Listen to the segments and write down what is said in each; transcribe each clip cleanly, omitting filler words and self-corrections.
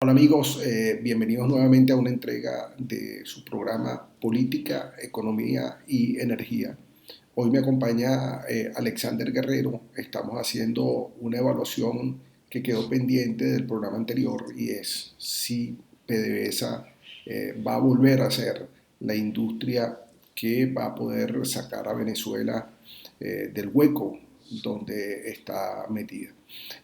Hola amigos, bienvenidos nuevamente a una entrega de su programa Política, Economía y Energía. Hoy me acompaña Alexander Guerrero. Estamos haciendo una evaluación que quedó pendiente del programa anterior y es si PDVSA va a volver a ser la industria que va a poder sacar a Venezuela del hueco donde está metida.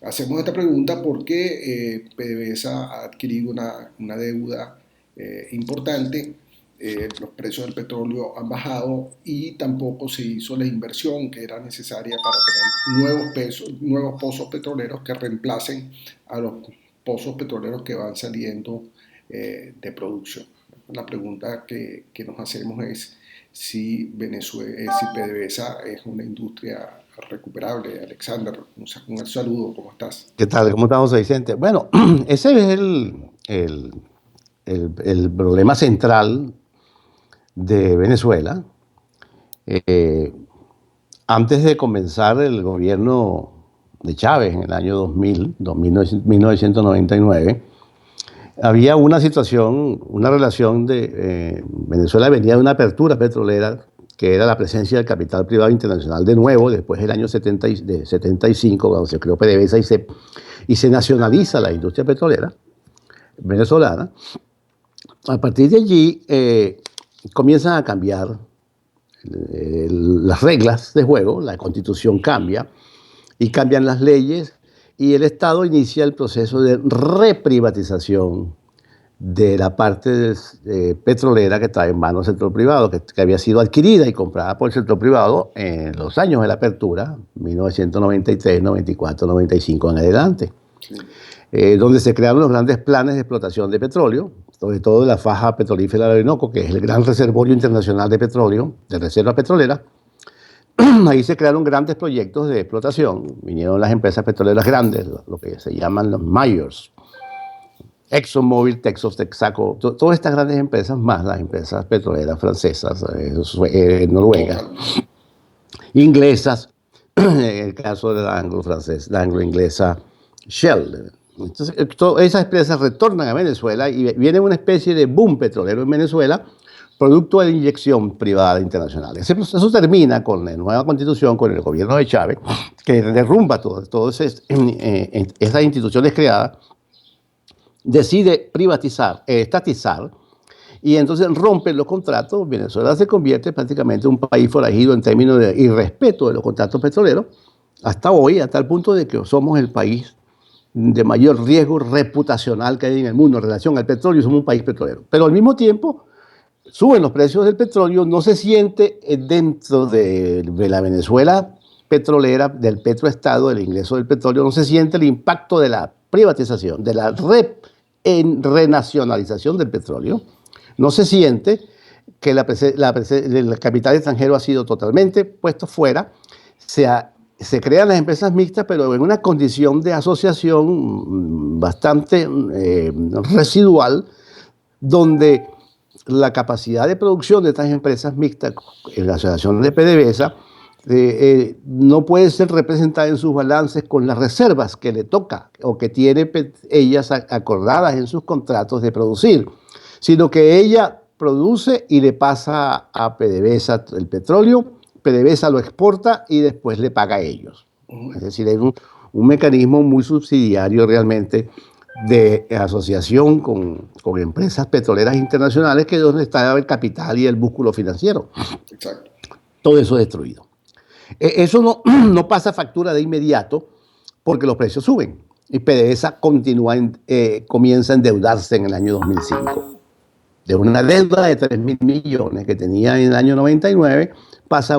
Hacemos esta pregunta porque PDVSA ha adquirido una deuda importante, los precios del petróleo han bajado y tampoco se hizo la inversión que era necesaria para tener nuevos pozos petroleros que reemplacen a los pozos petroleros que van saliendo de producción. La pregunta que nos hacemos es si PDVSA es una industria recuperable. Alexander, un saludo, ¿cómo estás? ¿Qué tal? ¿Cómo estamos, Vicente? Bueno, ese es el problema central de Venezuela. Eh, Antes de comenzar el gobierno de Chávez en el año 1999, había una situación, una relación de Venezuela venía de una apertura petrolera que era la presencia del capital privado internacional de nuevo, después del año 75, cuando se creó PDVSA y se nacionaliza la industria petrolera venezolana. A partir de allí comienzan a cambiar las reglas de juego, la constitución cambia y cambian las leyes y el Estado inicia el proceso de reprivatización de la parte petrolera que está en manos del sector privado, que había sido adquirida y comprada por el sector privado en los años de la apertura, 1993, 94, 95 en adelante, Sí. Donde se crearon los grandes planes de explotación de petróleo, sobre todo de la faja petrolífera del Orinoco, que es el gran reservorio internacional de petróleo, de reserva petrolera. Ahí se crearon grandes proyectos de explotación, vinieron las empresas petroleras grandes, lo que se llaman los majors, ExxonMobil, Texas, Texaco, todas estas grandes empresas, más las empresas petroleras francesas, noruegas, inglesas, en el caso de la anglo-inglesa Shell. Entonces, esas empresas retornan a Venezuela y viene una especie de boom petrolero en Venezuela, producto de la inyección privada internacional. Eso termina con la nueva constitución, con el gobierno de Chávez, que derrumba todas esas instituciones creadas, decide privatizar, estatizar, y entonces rompen los contratos. Venezuela se convierte prácticamente en un país forajido en términos de irrespeto de los contratos petroleros, hasta hoy, hasta el punto de que somos el país de mayor riesgo reputacional que hay en el mundo en relación al petróleo, somos un país petrolero. Pero al mismo tiempo, suben los precios del petróleo, no se siente dentro de la Venezuela petrolera, del petroestado, del ingreso del petróleo, no se siente el impacto de la privatización, de la renacionalización del petróleo. No se siente que el capital extranjero ha sido totalmente puesto fuera. Se crean las empresas mixtas, pero en una condición de asociación bastante residual, donde la capacidad de producción de estas empresas mixtas en la asociación de PDVSA no puede ser representada en sus balances con las reservas que le toca o que tiene ellas acordadas en sus contratos de producir, sino que ella produce y le pasa a PDVSA el petróleo, PDVSA lo exporta y después le paga a ellos. Es decir, es un mecanismo muy subsidiario realmente de asociación con empresas petroleras internacionales, que es donde está el capital y el músculo financiero. Exacto. Todo eso es destruido. Eso no pasa factura de inmediato porque los precios suben y PDVSA comienza a endeudarse en el año 2005. De una deuda de 3.000 millones que tenía en el año 99, pasa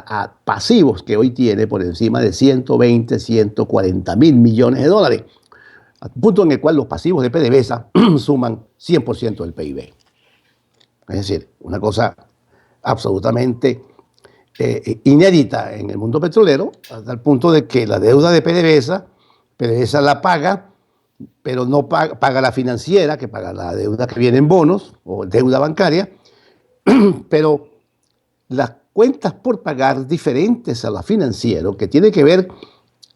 a pasivos que hoy tiene por encima de 120, 140 mil millones de dólares, al punto en el cual los pasivos de PDVSA suman 100% del PIB. Es decir, una cosa absolutamente inédita en el mundo petrolero, hasta el punto de que la deuda de PDVSA la paga, pero no paga la financiera, que paga la deuda que viene en bonos o deuda bancaria, pero las cuentas por pagar diferentes a la financiera, que tiene que ver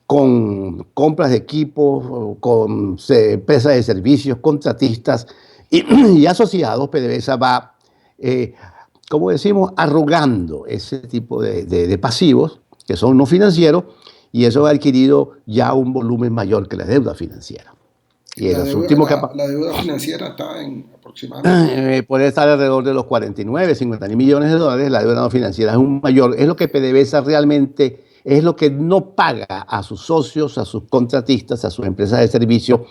con compras de equipos, con empresas de servicios, contratistas y asociados. PDVSA va, como decimos, arrugando ese tipo de pasivos que son no financieros, y eso ha adquirido ya un volumen mayor que la deuda financiera. Y en los últimos La deuda financiera está en aproximadamente... puede estar alrededor de los 49, 50 mil millones de dólares. La deuda no financiera es un mayor, es lo que PDVSA realmente es lo que no paga a sus socios, a sus contratistas, a sus empresas de servicio,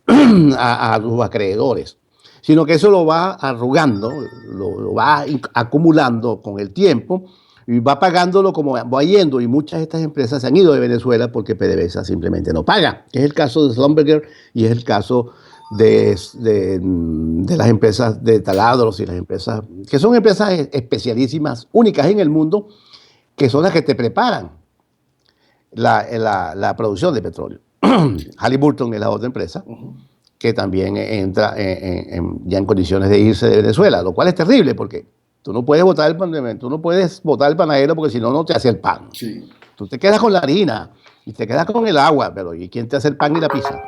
a los acreedores, sino que eso lo va arrugando, lo va acumulando con el tiempo y va pagándolo como va yendo, y muchas de estas empresas se han ido de Venezuela porque PDVSA simplemente no paga. Es el caso de Schlumberger y es el caso de las empresas de taladros y las empresas que son empresas especialísimas, únicas en el mundo, que son las que te preparan la producción de petróleo. Halliburton es la otra empresa que también entra ya en condiciones de irse de Venezuela, lo cual es terrible porque tú no puedes botar el panadero porque si no, no te hace el pan. Sí. Tú te quedas con la harina y te quedas con el agua, pero ¿y quién te hace el pan y la pizza?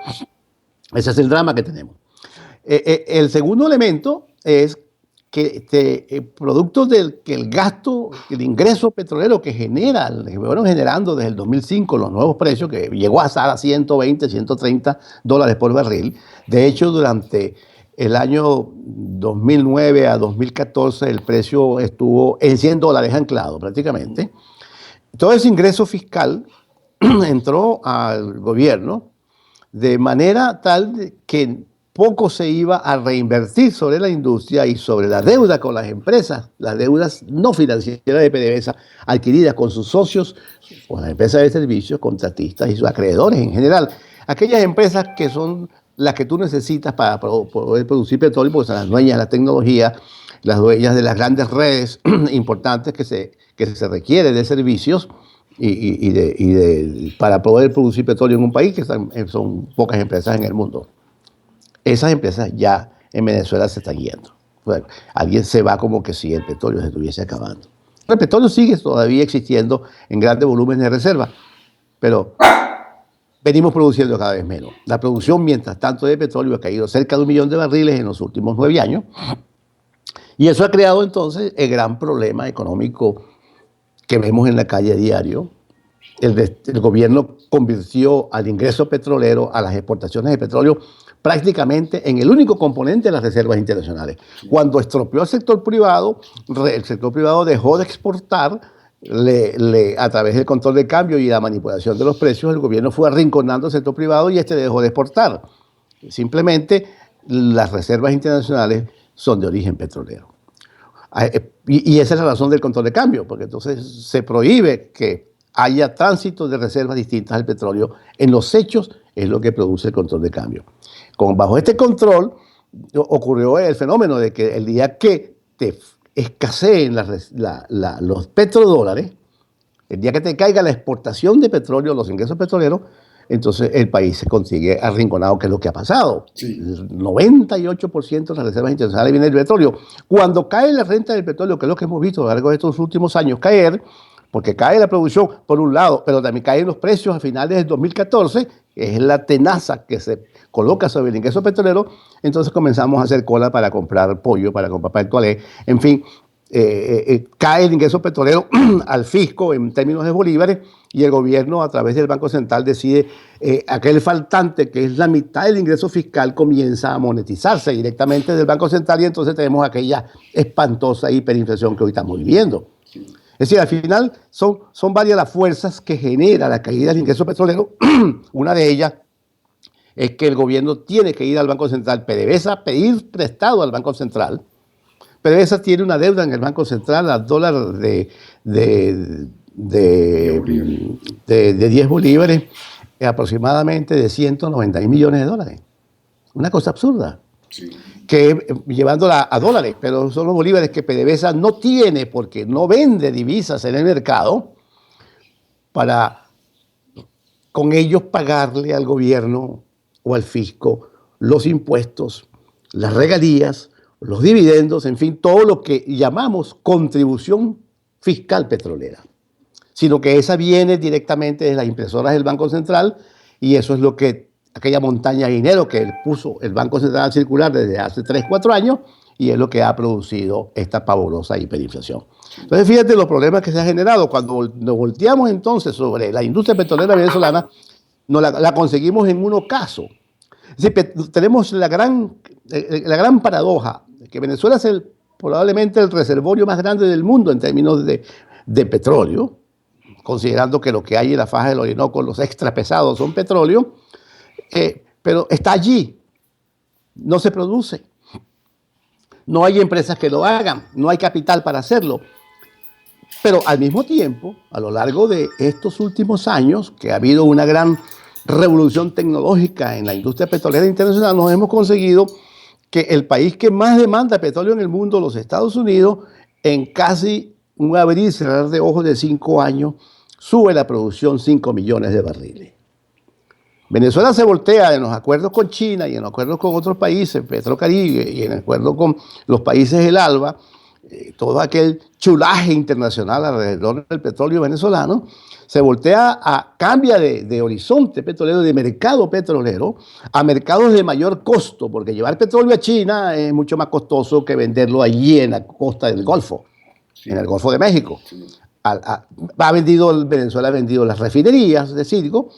Ese es el drama que tenemos. El segundo elemento es que producto del que el gasto, el ingreso petrolero que fueron generando desde el 2005 los nuevos precios, que llegó a estar a 120, 130 dólares por barril. De hecho, durante el año 2009 a 2014 el precio estuvo en 100 dólares anclado prácticamente. Todo ese ingreso fiscal entró al gobierno de manera tal que poco se iba a reinvertir sobre la industria y sobre la deuda con las empresas, las deudas no financieras de PDVSA adquiridas con sus socios, con las empresas de servicios, contratistas y sus acreedores en general. Aquellas empresas que son las que tú necesitas para poder producir petróleo, porque son las dueñas de la tecnología, las dueñas de las grandes redes importantes que se requieren de servicios para poder producir petróleo en un país, que son pocas empresas en el mundo. Esas empresas ya en Venezuela se están yendo. Bueno, alguien se va como que si el petróleo se estuviese acabando. El petróleo sigue todavía existiendo en grandes volúmenes de reserva, pero venimos produciendo cada vez menos. La producción, mientras tanto, de petróleo ha caído cerca de 1 millón de barriles en los últimos 9 años. Y eso ha creado entonces el gran problema económico que vemos en la calle a diario. El gobierno convirtió al ingreso petrolero, a las exportaciones de petróleo, prácticamente en el único componente de las reservas internacionales. Cuando estropeó el sector privado dejó de exportar a través del control de cambio y la manipulación de los precios. El gobierno fue arrinconando el sector privado y dejó de exportar. Simplemente las reservas internacionales son de origen petrolero. Y esa es la razón del control de cambio, porque entonces se prohíbe que haya tránsito de reservas distintas al petróleo. En los hechos es lo que produce el control de cambio. Bajo este control ocurrió el fenómeno de que el día que te escaseen los petrodólares, el día que te caiga la exportación de petróleo, los ingresos petroleros, entonces el país se consigue arrinconado, que es lo que ha pasado. Sí. El 98% de las reservas internacionales viene del petróleo. Cuando cae la renta del petróleo, que es lo que hemos visto a lo largo de estos últimos años caer, porque cae la producción por un lado, pero también caen los precios a finales del 2014, que es la tenaza que se coloca sobre el ingreso petrolero, entonces comenzamos a hacer cola para comprar pollo, para comprar papel toalé, en fin, cae el ingreso petrolero al fisco en términos de bolívares, y el gobierno a través del Banco Central decide aquel faltante, que es la mitad del ingreso fiscal, comienza a monetizarse directamente del Banco Central, y entonces tenemos aquella espantosa hiperinflación que hoy estamos viviendo. Es decir, al final son varias las fuerzas que genera la caída del ingreso petrolero. Una de ellas es que el gobierno tiene que ir al Banco Central, PDVSA, pedir prestado al Banco Central. PDVSA tiene una deuda en el Banco Central a dólar de 10 bolívares, aproximadamente de 190 millones de dólares. Una cosa absurda. Sí. Que llevándola a dólares, pero son los bolívares que PDVSA no tiene porque no vende divisas en el mercado para con ellos pagarle al gobierno o al fisco los impuestos, las regalías, los dividendos, en fin, todo lo que llamamos contribución fiscal petrolera. sino que esa viene directamente de las impresoras del Banco Central y eso es lo que, aquella montaña de dinero que puso el Banco Central a circular desde hace 3, 4 años y es lo que ha producido esta pavorosa hiperinflación. Entonces, fíjate los problemas que se han generado. Cuando nos volteamos entonces sobre la industria petrolera venezolana, no la conseguimos en un ocaso. Es decir, tenemos la gran paradoja de que Venezuela es probablemente el reservorio más grande del mundo en términos de petróleo, considerando que lo que hay en la faja del Orinoco, los extra pesados son petróleo, pero está allí, no se produce. No hay empresas que lo hagan, no hay capital para hacerlo. Pero al mismo tiempo, a lo largo de estos últimos años, que ha habido una gran revolución tecnológica en la industria petrolera internacional, nos hemos conseguido que el país que más demanda petróleo en el mundo, los Estados Unidos, en casi un abrir y cerrar de ojos de 5 años, sube la producción 5 millones de barriles. Venezuela se voltea en los acuerdos con China y en los acuerdos con otros países, Petrocaribe, y en el acuerdo con los países del ALBA, todo aquel chulaje internacional alrededor del petróleo venezolano, se voltea cambia de horizonte petrolero, de mercado petrolero, a mercados de mayor costo, porque llevar petróleo a China es mucho más costoso que venderlo allí en la costa del Golfo, sí, en el Golfo de México. Sí. Venezuela ha vendido las refinerías de Citgo,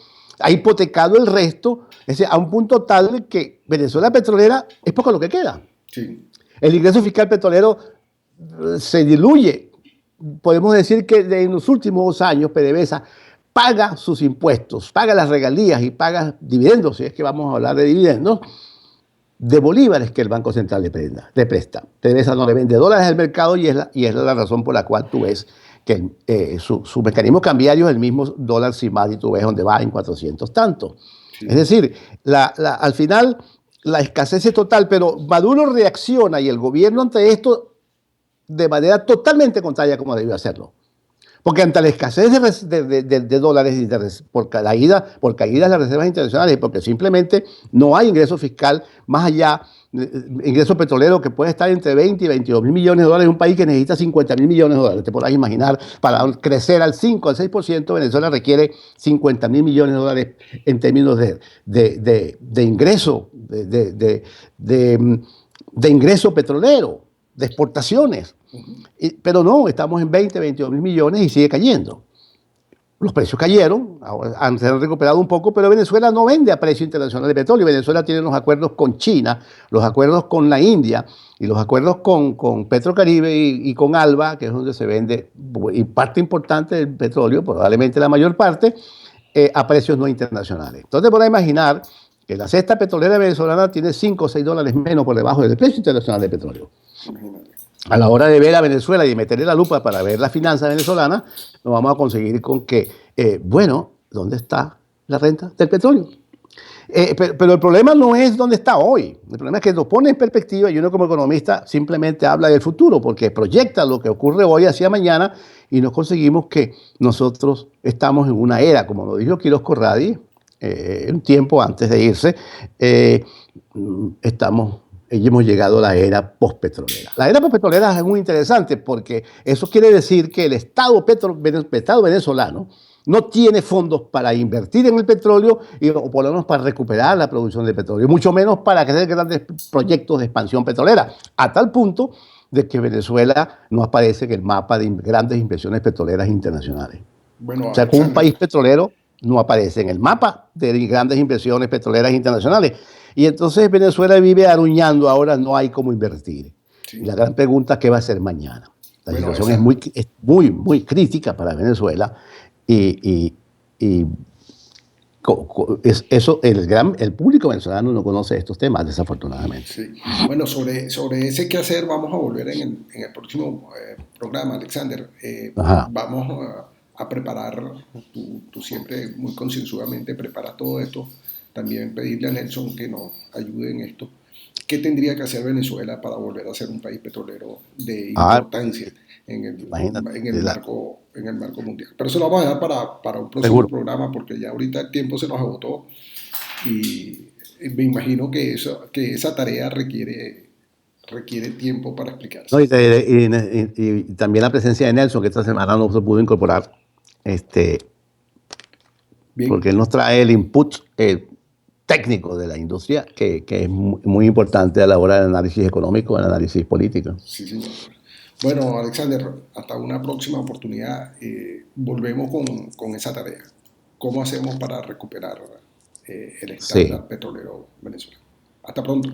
ha hipotecado el resto, es decir, a un punto tal que Venezuela petrolera es poco lo que queda. Sí. El ingreso fiscal petrolero se diluye. Podemos decir que en los últimos 2 años PDVSA paga sus impuestos, paga las regalías y paga dividendos, si es que vamos a hablar de dividendos, de bolívares que el Banco Central le presta. PDVSA no le vende dólares al mercado y es la razón por la cual tú ves que su mecanismo cambiario es el mismo dólar CIMAD y tú ves donde va en 400 tanto. Sí. Es decir, al final la escasez es total, pero Maduro reacciona y el gobierno ante esto de manera totalmente contraria a como debió hacerlo. Porque ante la escasez de dólares y por caída de las reservas internacionales, porque simplemente no hay ingreso fiscal más allá, ingreso petrolero que puede estar entre 20 y 22 mil millones de dólares en un país que necesita 50 mil millones de dólares. Te podrás imaginar, para crecer al 5 al 6%, Venezuela requiere 50 mil millones de dólares en términos de ingreso, de ingreso petrolero, de exportaciones. Pero no, estamos en 20, 22 mil millones y sigue cayendo. Los precios cayeron, ahora se han recuperado un poco, pero Venezuela no vende a precio internacional de petróleo. Venezuela tiene los acuerdos con China, los acuerdos con la India y los acuerdos con Petrocaribe y con ALBA, que es donde se vende y parte importante del petróleo, probablemente la mayor parte, a precios no internacionales. Entonces, podrás imaginar que la cesta petrolera venezolana tiene 5 o 6 dólares menos por debajo del precio internacional de petróleo. A la hora de ver a Venezuela y de meterle la lupa para ver la finanza venezolana, nos vamos a conseguir con que, bueno, ¿dónde está la renta del petróleo? Pero el problema no es dónde está hoy. El problema es que nos pone en perspectiva y uno como economista simplemente habla del futuro porque proyecta lo que ocurre hoy hacia mañana y nos conseguimos que nosotros estamos en una era, como lo dijo Quiroz Corradi, un tiempo antes de irse, hemos llegado a la era postpetrolera. La era postpetrolera es muy interesante porque eso quiere decir que el Estado venezolano no tiene fondos para invertir en el petróleo o por lo menos para recuperar la producción de petróleo, mucho menos para hacer grandes proyectos de expansión petrolera, a tal punto de que Venezuela no aparece en el mapa de grandes inversiones petroleras internacionales. Bueno, o sea, como un país petrolero no aparece en el mapa de grandes inversiones petroleras internacionales. Y entonces Venezuela vive aruñando, ahora no hay cómo invertir. Sí. Y la gran pregunta es qué va a hacer mañana. La situación es muy crítica para Venezuela y el público venezolano no conoce estos temas, desafortunadamente. Sí. Bueno, sobre ese qué hacer vamos a volver en el próximo programa, Alexander. Vamos a preparar, tú siempre muy concienzudamente preparas todo esto. También pedirle a Nelson que nos ayude en esto. ¿Qué tendría que hacer Venezuela para volver a ser un país petrolero de importancia en el marco mundial? Pero eso lo vamos a dejar para un próximo programa porque ya ahorita el tiempo se nos agotó y me imagino que esa tarea requiere tiempo para explicarse. No, y también la presencia de Nelson, que esta semana no se pudo incorporar. este, Bien, porque él nos trae el input técnico de la industria, que es muy importante a la hora del análisis económico, del análisis político. sí, señor. Bueno, Alexander, hasta una próxima oportunidad. Volvemos con esa tarea. ¿Cómo hacemos para recuperar el Sí. estándar petrolero venezolano? Hasta pronto.